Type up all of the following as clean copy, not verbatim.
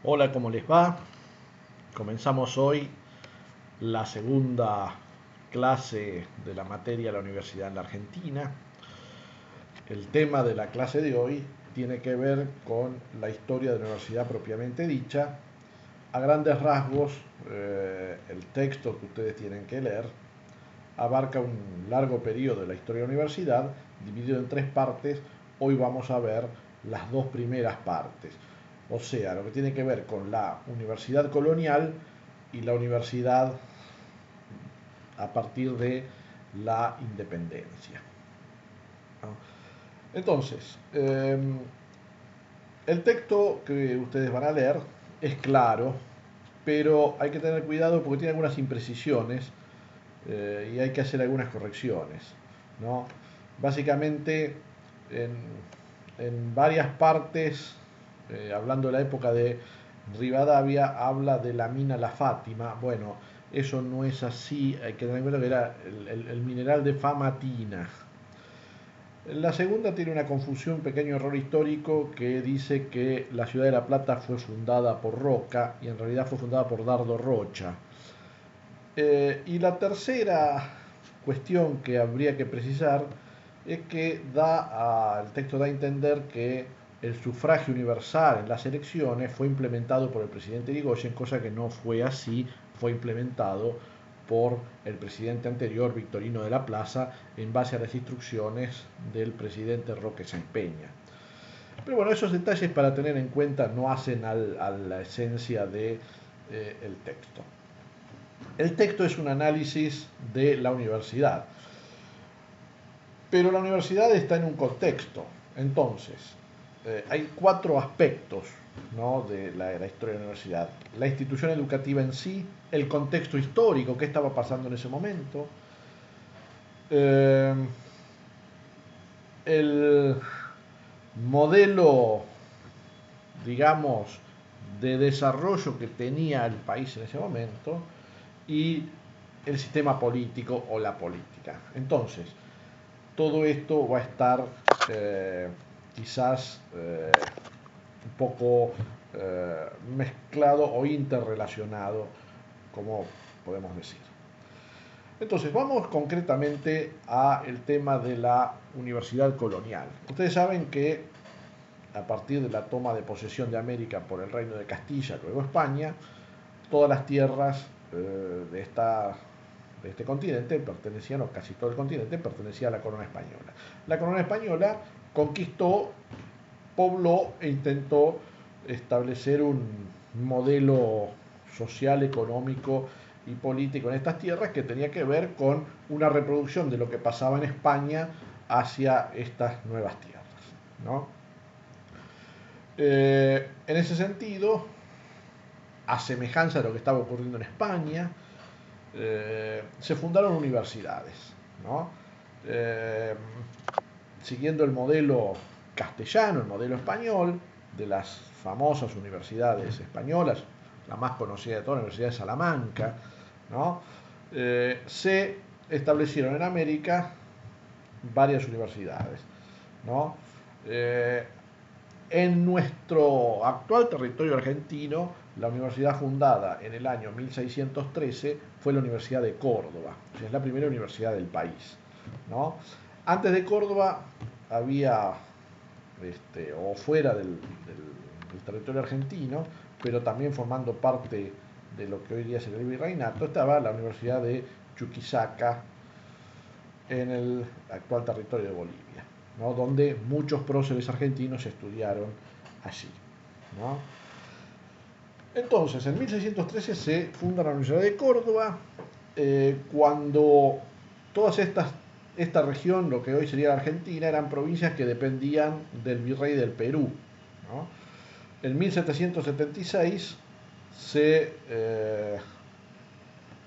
Hola, ¿cómo les va? Comenzamos hoy la segunda clase de la materia de la Universidad en la Argentina. El tema de la clase de hoy tiene que ver con la historia de la universidad propiamente dicha. A grandes rasgos, el texto que ustedes tienen que leer abarca un largo periodo de la historia de la universidad, dividido en tres partes. Hoy vamos a ver las dos primeras partes, o sea, lo que tiene que ver con la universidad colonial y la universidad a partir de la independencia, ¿no? Entonces, el texto que ustedes van a leer es claro, pero hay que tener cuidado porque tiene algunas imprecisiones y hay que hacer algunas correcciones, ¿no? Básicamente, en, en varias partes, hablando de la época de Rivadavia, habla de la mina La Fátima. Bueno, eso no es así, hay que tener en cuenta que era el mineral de Famatina. La segunda tiene una confusión, un pequeño error histórico que dice que la ciudad de La Plata fue fundada por Roca y en realidad fue fundada por Dardo Rocha. Y la tercera cuestión que habría que precisar es que el texto da a entender que el sufragio universal en las elecciones fue implementado por el presidente Irigoyen, cosa que no fue así, fue implementado por el presidente anterior, Victorino de la Plaza, en base a las instrucciones del presidente Roque Sáenz Peña. Pero bueno, esos detalles para tener en cuenta no hacen a la esencia del texto. El texto es un análisis de la universidad, pero la universidad está en un contexto. Entonces, hay cuatro aspectos, ¿no?, de la historia de la universidad. La institución educativa en sí, el contexto histórico, qué estaba pasando en ese momento, eh, el modelo, digamos, de desarrollo que tenía el país en ese momento y el sistema político o la política. Entonces, todo esto va a estar quizás un poco mezclado o interrelacionado, como podemos decir. Entonces, vamos concretamente al tema de la universidad colonial. Ustedes saben que a partir de la toma de posesión de América por el Reino de Castilla, luego España, todas las tierras de este continente pertenecían, o casi todo el continente, pertenecía a la corona española. La corona española conquistó, pobló e intentó establecer un modelo social, económico y político en estas tierras que tenía que ver con una reproducción de lo que pasaba en España hacia estas nuevas tierras, ¿no? En ese sentido, a semejanza de lo que estaba ocurriendo en España, se fundaron universidades, ¿no? Eh, Siguiendo el modelo castellano, el modelo español, de las famosas universidades españolas, la más conocida de todas, la Universidad de Salamanca, ¿no? Se establecieron en América varias universidades, ¿no? En nuestro actual territorio argentino, la universidad fundada en el año 1613 fue la Universidad de Córdoba, o sea, es la primera universidad del país, ¿no? Antes de Córdoba había, o fuera del territorio argentino, pero también formando parte de lo que hoy día es el virreinato, estaba la Universidad de Chuquisaca en el actual territorio de Bolivia, ¿no?, donde muchos próceres argentinos estudiaron allí, ¿no? Entonces, en 1613 se funda la Universidad de Córdoba, cuando esta región, lo que hoy sería la Argentina, eran provincias que dependían del virrey del Perú, ¿no? En 1776 se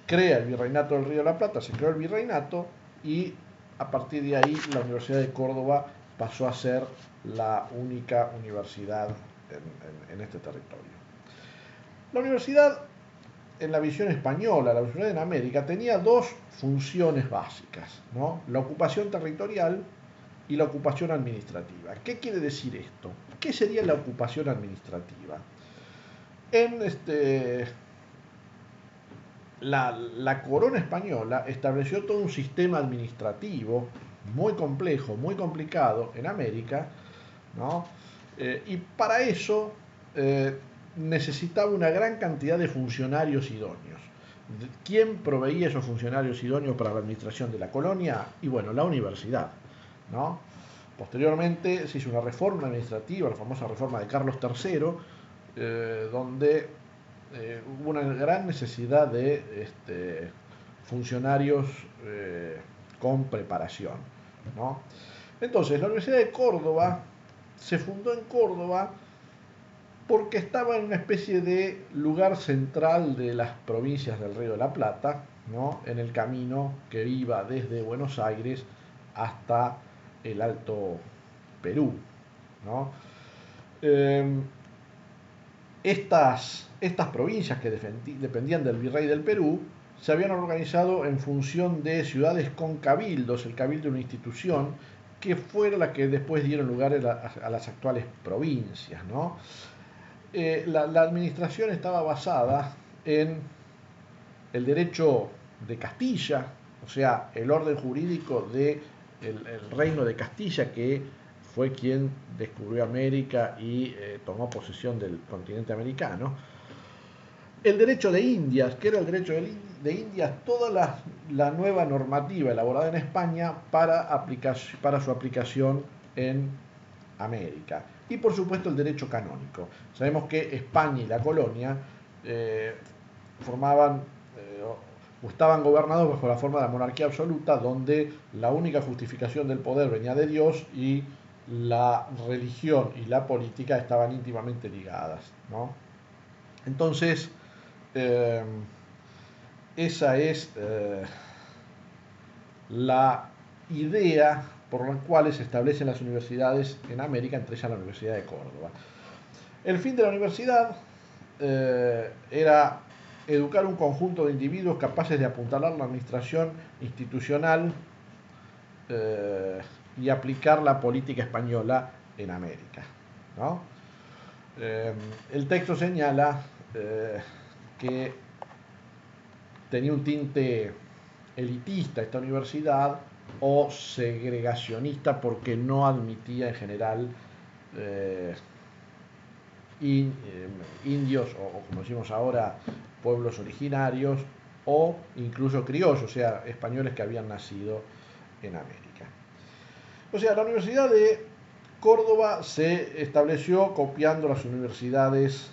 crea el Virreinato del Río de la Plata, se creó el virreinato y a partir de ahí la Universidad de Córdoba pasó a ser la única universidad en este territorio. La universidad, en la visión española, la universidad en América, tenía dos funciones básicas, ¿no?, la ocupación territorial y la ocupación administrativa. ¿Qué quiere decir esto? ¿Qué sería la ocupación administrativa? En la corona española estableció todo un sistema administrativo muy complejo, muy complicado en América, ¿no? Y para eso necesitaba una gran cantidad de funcionarios idóneos. ¿Quién proveía esos funcionarios idóneos para la administración de la colonia? Y bueno, la universidad, ¿no? Posteriormente se hizo una reforma administrativa, la famosa reforma de Carlos III, donde hubo una gran necesidad de funcionarios con preparación, ¿no? Entonces, la Universidad de Córdoba se fundó en Córdoba porque estaba en una especie de lugar central de las provincias del Río de la Plata, ¿no? En el camino que iba desde Buenos Aires hasta el Alto Perú, ¿no? Eh, estas provincias que dependían del virrey del Perú se habían organizado en función de ciudades con cabildos, el cabildo de una institución que fuera la que después dieron lugar a las actuales provincias, ¿no? La administración estaba basada en el derecho de Castilla, o sea, el orden jurídico del el reino de Castilla, que fue quien descubrió América y tomó posesión del continente americano. El derecho de Indias, que era el derecho de Indias, toda la nueva normativa elaborada en España para su aplicación en América. Y por supuesto el derecho canónico. Sabemos que España y la colonia eh, formaban o estaban gobernados bajo la forma de la monarquía absoluta, donde la única justificación del poder venía de Dios y la religión y la política estaban íntimamente ligadas, ¿no? Entonces, eh, esa es la idea por la cual se establecen las universidades en América, entre ellas la Universidad de Córdoba. El fin de la universidad era educar un conjunto de individuos capaces de apuntalar la administración institucional y aplicar la política española en América, ¿no? El texto señala que tenía un tinte elitista esta universidad o segregacionista porque no admitía en general eh, indios o como decimos ahora pueblos originarios o incluso criollos, o sea, españoles que habían nacido en América. O sea, la Universidad de Córdoba se estableció copiando las universidades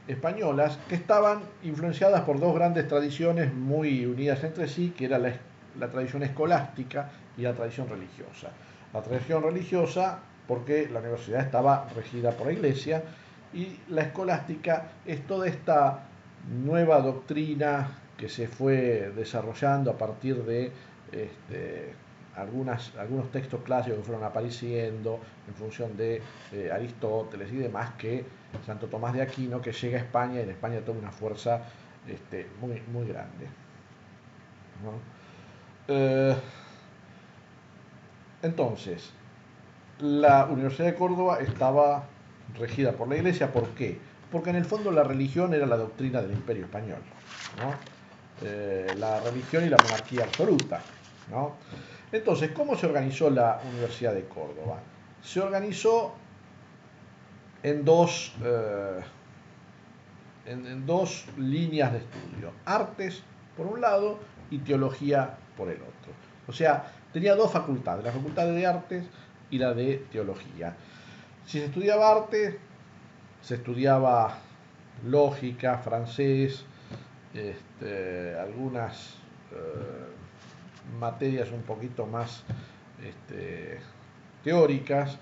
españolas que estaban influenciadas por dos grandes tradiciones muy unidas entre sí, que era la tradición escolástica y la tradición religiosa. La tradición religiosa porque la universidad estaba regida por la iglesia y la escolástica es toda esta nueva doctrina que se fue desarrollando a partir de algunos textos clásicos que fueron apareciendo en función de Aristóteles y demás, que Santo Tomás de Aquino, que llega a España y en España toma una fuerza muy, muy grande, ¿no? Entonces, la Universidad de Córdoba estaba regida por la Iglesia. ¿Por qué? Porque en el fondo la religión era la doctrina del Imperio Español, ¿no? La religión y la monarquía absoluta, ¿no? Entonces, ¿cómo se organizó la Universidad de Córdoba? Se organizó en dos líneas de estudio, artes por un lado y teología por el otro. O sea, tenía dos facultades, la facultad de artes y la de teología. Si se estudiaba arte, se estudiaba lógica, francés, algunas materias un poquito más teóricas,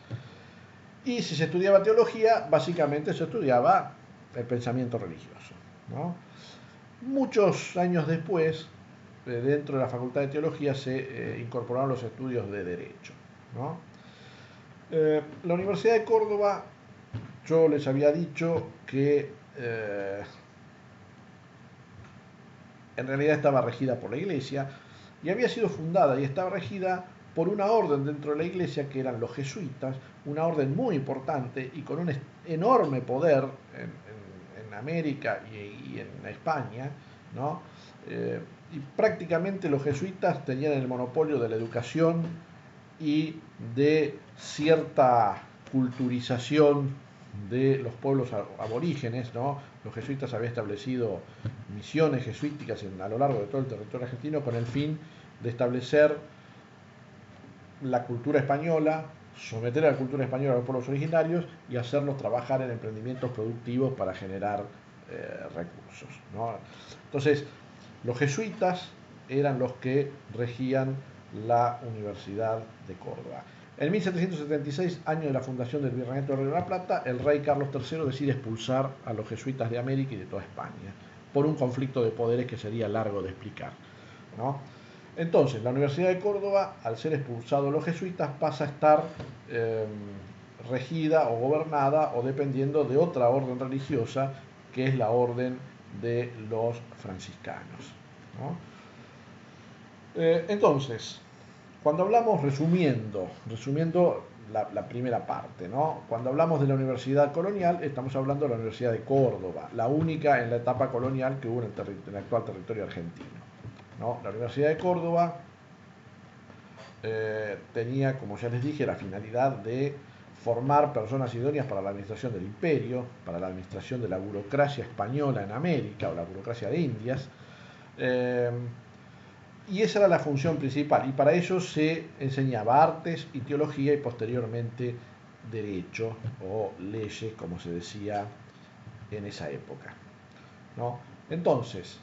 y si se estudiaba teología, básicamente se estudiaba el pensamiento religioso, ¿no? Muchos años después, dentro de la Facultad de Teología se incorporaron los estudios de Derecho, ¿no? La Universidad de Córdoba, yo les había dicho que en realidad estaba regida por la Iglesia y había sido fundada y estaba regida por una orden dentro de la iglesia que eran los jesuitas, una orden muy importante y con un enorme poder en América y en España, ¿no? Y prácticamente los jesuitas tenían el monopolio de la educación y de cierta culturización de los pueblos aborígenes, ¿no? Los jesuitas habían establecido misiones jesuíticas a lo largo de todo el territorio argentino con el fin de establecer la cultura española, someter a la cultura española a los pueblos originarios y hacerlos trabajar en emprendimientos productivos para generar recursos, ¿no? Entonces, los jesuitas eran los que regían la Universidad de Córdoba. En 1776, año de la fundación del Virreinato de Río de la Plata, el rey Carlos III decide expulsar a los jesuitas de América y de toda España, por un conflicto de poderes que sería largo de explicar, ¿no? Entonces, la Universidad de Córdoba, al ser expulsados los jesuitas, pasa a estar regida o gobernada o dependiendo de otra orden religiosa, que es la orden de los franciscanos, ¿no? Entonces, cuando hablamos, resumiendo la primera parte, ¿no? Cuando hablamos de la Universidad Colonial, estamos hablando de la Universidad de Córdoba, la única en la etapa colonial que hubo en el actual territorio argentino, ¿no? La Universidad de Córdoba tenía, como ya les dije, la finalidad de formar personas idóneas para la administración del imperio, para la administración de la burocracia española en América o la burocracia de Indias, y esa era la función principal, y para ello se enseñaba artes y teología y posteriormente derecho o leyes, como se decía en esa época, ¿no? Entonces,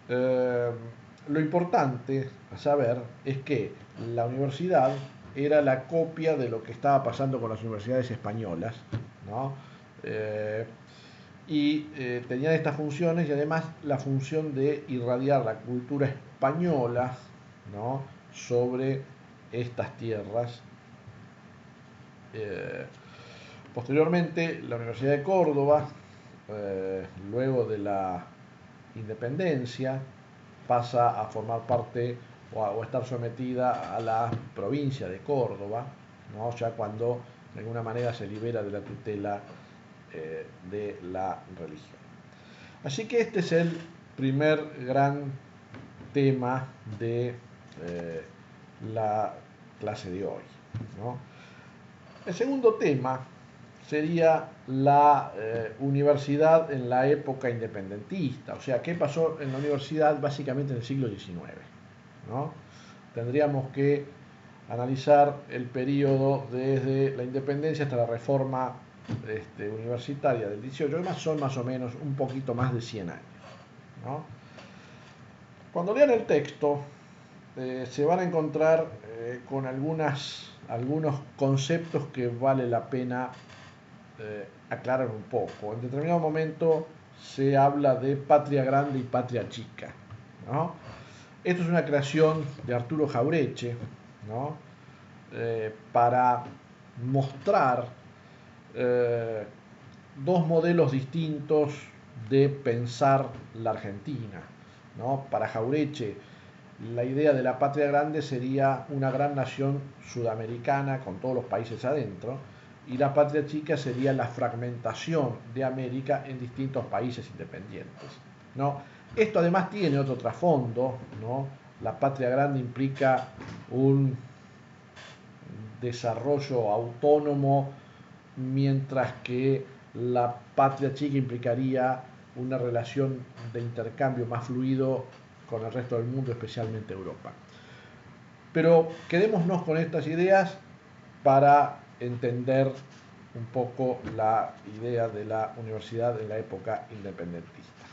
lo importante a saber es que la universidad era la copia de lo que estaba pasando con las universidades españolas, ¿no? Tenían estas funciones y además la función de irradiar la cultura española, ¿no?, sobre estas tierras. Posteriormente, la Universidad de Córdoba, luego de la independencia, pasa a formar parte o a estar sometida a la provincia de Córdoba, ¿no?, ya cuando de alguna manera se libera de la tutela de la religión. Así que este es el primer gran tema de la clase de hoy, ¿no? El segundo tema sería la universidad en la época independentista, o sea, qué pasó en la universidad básicamente en el siglo XIX, ¿no? Tendríamos que analizar el periodo desde la independencia hasta la reforma universitaria del 18, además son más o menos un poquito más de 100 años, ¿no? Cuando lean el texto se van a encontrar con algunos conceptos que vale la pena aclarar un poco. En determinado momento se habla de patria grande y patria chica, ¿no? Esto es una creación de Arturo Jauretche, ¿no?, para mostrar dos modelos distintos de pensar la Argentina, ¿no? Para Jauretche, la idea de la patria grande sería una gran nación sudamericana con todos los países adentro, y la patria chica sería la fragmentación de América en distintos países independientes, ¿no? Esto además tiene otro trasfondo, ¿no? La patria grande implica un desarrollo autónomo, mientras que la patria chica implicaría una relación de intercambio más fluido con el resto del mundo, especialmente Europa. Pero quedémonos con estas ideas para entender un poco la idea de la universidad en la época independentista.